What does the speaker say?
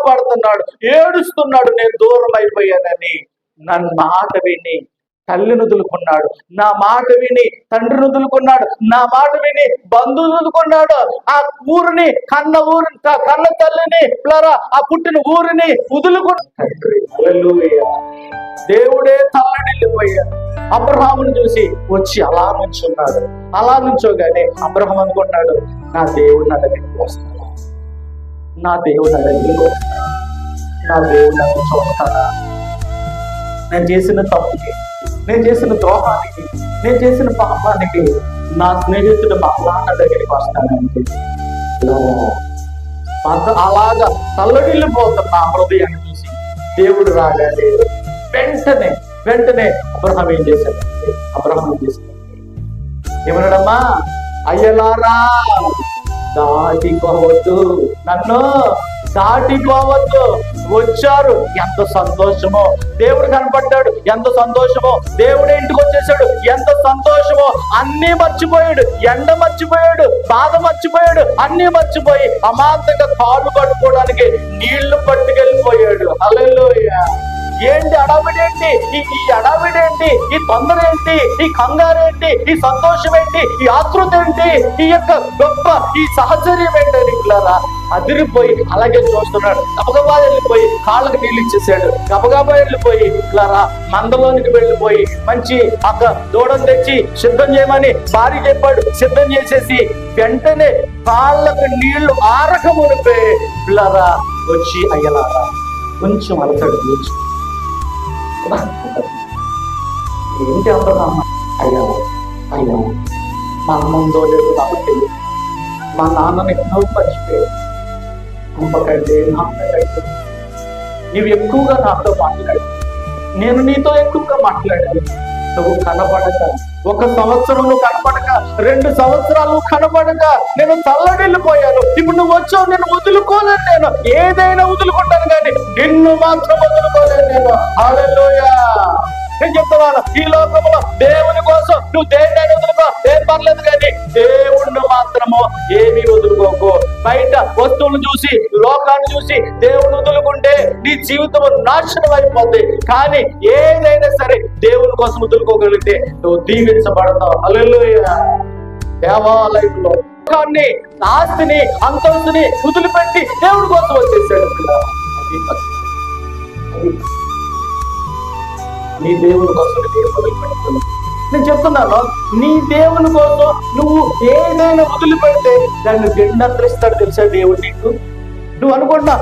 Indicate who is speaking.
Speaker 1: పడుతున్నాడు, ఏడుస్తున్నాడు, నేను దూరం అయిపోయానని. నన్ను మాట విని తల్లిని వదులుకున్నాడు, నా మాట విని తండ్రిని వదులుకున్నాడు, నా మాట విని బంధువులు వదులుకున్నాడు. ఆ ఊరిని కన్న తల్లిని ఆ పుట్టిన ఊరిని వదులుకున్నాడు. దేవుడే తల్లడిల్లిపోయాడు. అబ్రహామును చూసి వచ్చి అలా నుంచున్నాడు. అలా నుంచోగానే అబ్రహాం అనుకున్నాడు, నా దేవుడు నా దగ్గరికి వస్తాడా, నా దేవుడు నా దగ్గరికి వస్తాడా, నా దేవుడు నన్ను చూస్తాడా, నేను చేసిన తప్పుకి, నేను చేసిన ద్రోహానికి, నేను చేసిన పాపానికి నా స్నేహితుడు మళ్ళా నా దగ్గరికి వస్తానంటే అలాగా తల్లడిల్లిపోతున్న ఆ హృదయాన్ని చూసి దేవుడు రాగానే వెంటనే అబ్రహాం ఏం చేశాడు ఏమన్నాడమ్మా, అయ్యలారా దాటిపోవద్దు, నన్ను దాటిపోవద్దు. వచ్చారు, ఎంత సంతోషమో, దేవుడు కనపడ్డాడు, ఎంత సంతోషమో, దేవుడు ఇంటికి వచ్చేసాడు, ఎంత సంతోషమో. అన్నీ మర్చిపోయాడు, ఎండ మర్చిపోయాడు, బాధ మర్చిపోయాడు, అన్నీ మర్చిపోయి అమాంతంగా కాళ్ళు కట్టుకోవడానికి నీళ్లు పట్టుకెళ్ళిపోయాడు. హల్లెలూయా. ఏంటి అడావిడేంటి, ఈ అడావిడేంటి, ఈ తొందర ఏంటి, ఈ కంగారేంటి, ఈ సంతోషం ఏంటి, ఈ ఆతృత ఏంటి, ఈ యొక్క గొప్ప ఈ సహచర్యం ఏంటి? ఇట్లారా అదిరిపోయి అలాగే చూస్తున్నాడు. గబగబా వెళ్ళిపోయి కాళ్ళకి నీళ్ళు ఇచ్చేసాడు, గబగబా వెళ్ళిపోయి ఇట్లారా మందలోనికి వెళ్ళిపోయి మంచి అక్క దూడను తెచ్చి సిద్ధం చేయమని భార్య చెప్పాడు. సిద్ధం చేసేసి వెంటనే కాళ్ళకు నీళ్లు ఆరకమునిపే పిల్లరా వచ్చి అయ్యలారా కొంచెం అలసడు కూర్చు. ఏంటి అబ్బా, అయ్యా మా అమ్మ ఉందో లేదో నాకు తెలియదు, మా నాన్నని ఎన్నో మర్చిపోయాడు, అమ్మకంటే నాన్నకంటే నీవు ఎక్కువగా నాతో మాట్లాడు, నేను నీతో ఎక్కువగా మాట్లాడాను. నువ్వు కనపడక 1 సంవత్సరం నువ్వు కనపడక, 2 సంవత్సరాలు కనపడక నేను తల్లడిల్లిపోయాను. ఇప్పుడు నువ్వు వచ్చావు, నేను వదులుకోలేను, నేను ఏదైనా వదులుకుంటాను కానీ నిన్ను మాత్రం వదులుకోలేను నేను. హల్లెలూయా. నేను చెప్తున్నాను, ఈ లోకంలో దేవుని కోసం నువ్వు దేన్నైనా వదులుకో, ఏం పర్లేదు, కానీ దేవుణ్ణి మాత్రము ఏమీ వదులుకోకు. బయట వస్తువులను చూసి, లోకాన్ని చూసి దేవుని వదులుకుంటే నీ జీవితం నాశనం అయిపోద్ది. కానీ ఏదైనా సరే దేవుని కోసం వదులుకోగలిగితే నువ్వు దీవించబడతావు. హల్లెలూయా. దేవాలయంలో లోకాన్ని, ఆస్తిని, అంతస్తుని వదిలిపెట్టి దేవుడి కోసం వచ్చేసాడు. నీ దేవుని కోసం వదిలిపెడుతుంది. నేను చెప్తున్నాను, నీ దేవుని కోసం నువ్వు ఏదైనా వదిలిపెడితే దాన్ని 2 అంతరిస్తాడు తెలుసా దేవుడు నీకు. నువ్వు అనుకుంటున్నా